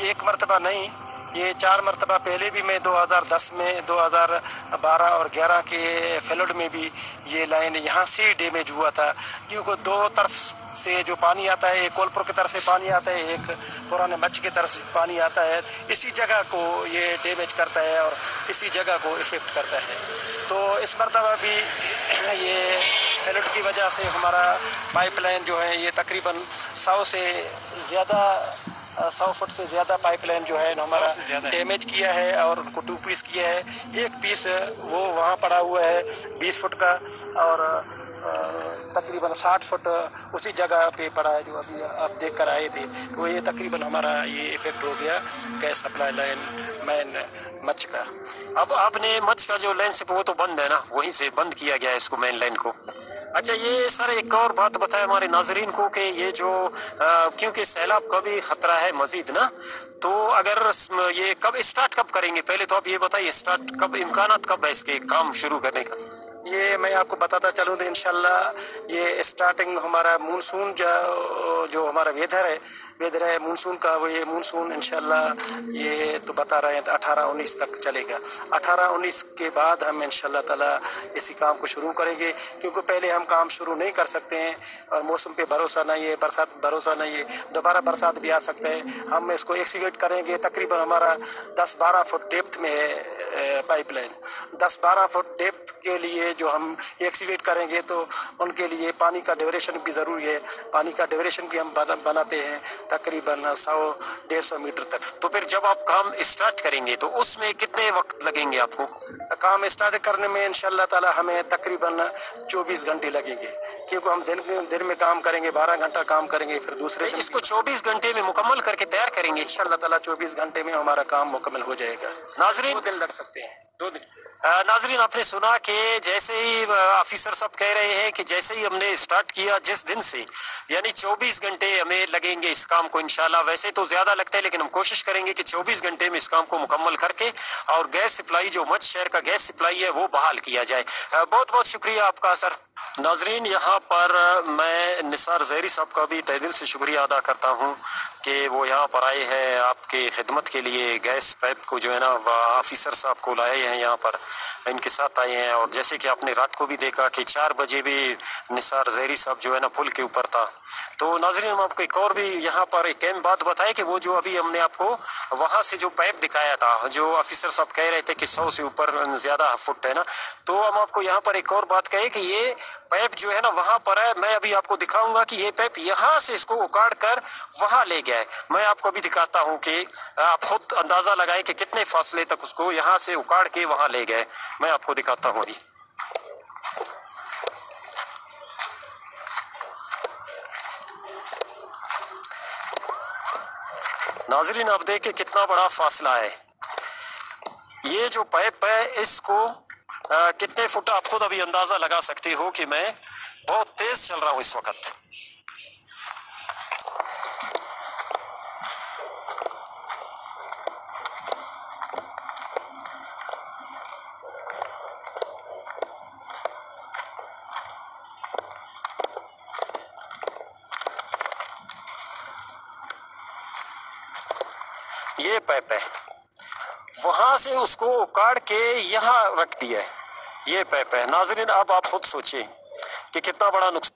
एक मरतबा नहीं, ये 4 मरतबा पहले भी मैं 2010 में, 2012 और 11 के फ्लड में भी ये लाइन यहाँ से डैमेज हुआ था, क्योंकि दो तरफ से जो पानी आता है, एक कोलपुर की तरफ से पानी आता है, एक पुराने मच्छ की तरफ से पानी आता है, इसी जगह को ये डैमेज करता है और इसी जगह को इफ़ेक्ट करता है। तो इस मरतबा भी ये फ्लड की वजह से हमारा पाइपलाइन जो है ये तकरीबन 100 फुट से ज़्यादा पाइपलाइन जो है हमारा डैमेज किया है और उनको 2 पीस किया है। एक पीस वो वहाँ पड़ा हुआ है 20 फुट का, और तकरीबन 60 फुट उसी जगह पे पड़ा है जो अभी आप देख कर आए थे। तो ये तकरीबन हमारा ये इफेक्ट हो गया गैस सप्लाई लाइन मेन मच्छ का। अब आपने मच्छ का जो लाइन से वो तो बंद है ना, वहीं से बंद किया गया है इसको, मेन लाइन को। अच्छा, ये सर एक और बात बताए हमारे नाजरीन को कि ये जो क्योंकि सैलाब का भी खतरा है मजीद ना, तो अगर ये कब स्टार्ट कब करेंगे, पहले तो आप ये बताइए स्टार्ट कब, इम्कानात कब है इसके काम शुरू करने का? ये मैं आपको बताता चलूँ तो इंशाल्लाह ये स्टार्टिंग हमारा मानसून जो हमारा वेदर है मानसून का, वो ये मानसून इंशाल्लाह ये तो बता रहे हैं 18-19 तक चलेगा। 18-19 के बाद हम इंशाल्लाह ताला इसी काम को शुरू करेंगे, क्योंकि पहले हम काम शुरू नहीं कर सकते हैं और मौसम पे भरोसा नहीं है, बरसात भरोसा नहीं है, दोबारा बरसात भी आ सकता है। हम इसको एक्सीवेट करेंगे, तकरीबन हमारा 10-12 फुट डेप्थ में है पाइपलाइन। 10-12 फुट डेप्थ के लिए जो हम एक्सीवेट करेंगे तो उनके लिए पानी का ड्यूरेशन भी ज़रूरी है। पानी का ड्यूरेशन भी हम बनाते हैं तकरीबन 100-150 मीटर तक। तो फिर जब आप काम स्टार्ट करेंगे तो उसमें कितने वक्त लगेंगे आपको? काम स्टार्ट करने में इंशाल्लाह ताला हमें तकरीबन 24 घंटे लगेंगे, क्योंकि हम दिन में काम करेंगे, 12 घंटा काम करेंगे, फिर दूसरे इसको 24 घंटे में मुकम्मल करके तैयार करेंगे इंशाल्लाह ताला। 24 घंटे में हमारा काम मुकम्मल हो जाएगा। नाजरीन 2 दिन लग सकते हैं, 2 दिन। नाजरीन, आपने सुना कि जैसे ही ऑफिसर सब कह रहे हैं कि जैसे ही हमने स्टार्ट किया जिस दिन से, यानी 24 घंटे हमें लगेंगे इस काम को इंशाल्लाह। वैसे तो ज्यादा लगता है लेकिन हम कोशिश करेंगे कि 24 घंटे में इस काम को मुकम्मल करके और गैस सप्लाई जो मच्छ शहर का गैस सप्लाई है वो बहाल किया जाए। बहुत बहुत शुक्रिया आपका सर। नाजरीन, यहाँ पर मैं निसार ज़हरी साहब का भी तहे दिल से शुक्रिया अदा करता हूँ कि वो यहाँ पर आए हैं आपके खिदमत के लिए। गैस पाइप को जो है ना ऑफिसर साहब को लाए हैं, यहाँ पर इनके साथ आए हैं। और जैसे कि आपने रात को भी देखा कि 4 बजे भी निसार ज़हरी साहब जो है ना पुल के ऊपर था। तो नाजरीन, हम आपको एक और भी यहाँ पर एक अहम बात बताए कि वो जो अभी हमने आपको वहाँ से जो पाइप दिखाया था, जो ऑफिसर साहब कह रहे थे कि 100 से ऊपर ज़्यादा फुट है ना, तो हम आपको यहाँ पर एक और बात कहे कि ये पाइप जो है ना वहां पर है। मैं अभी आपको दिखाऊंगा कि ये पाइप यहाँ से इसको उखाड़ कर वहां ले गया है। मैं आपको अभी दिखाता हूँ कि आप खुद अंदाजा लगाएं कि कितने फासले तक उसको यहाँ से उखाड़ के वहां ले गए। मैं आपको दिखाता हूँ अभी। नाजरीन, आप देखिए कितना बड़ा फासला है। ये जो पाइप है इसको कितने फुट आप खुद अभी अंदाजा लगा सकते हो कि मैं बहुत तेज चल रहा हूं इस वक्त। ये पाइप है, वहां से उसको उखाड़ के यहाँ रख दिया है। ये पाइप है। नाजरीन, अब आप खुद सोचिए कि कितना बड़ा नुकसान।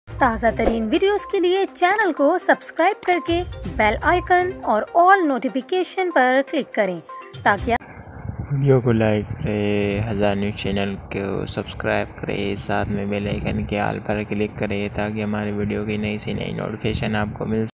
ताज़ा तरीन वीडियोस के लिए चैनल को सब्सक्राइब करके बेल आइकन और ऑल नोटिफिकेशन पर क्लिक करें ताकि वीडियो को लाइक करें, हज़ार न्यूज़ चैनल को सब्सक्राइब करें, साथ में बेल आइकन के ऑल पर क्लिक करें ताकि हमारे वीडियो की नई से नई नोटिफिकेशन आपको मिल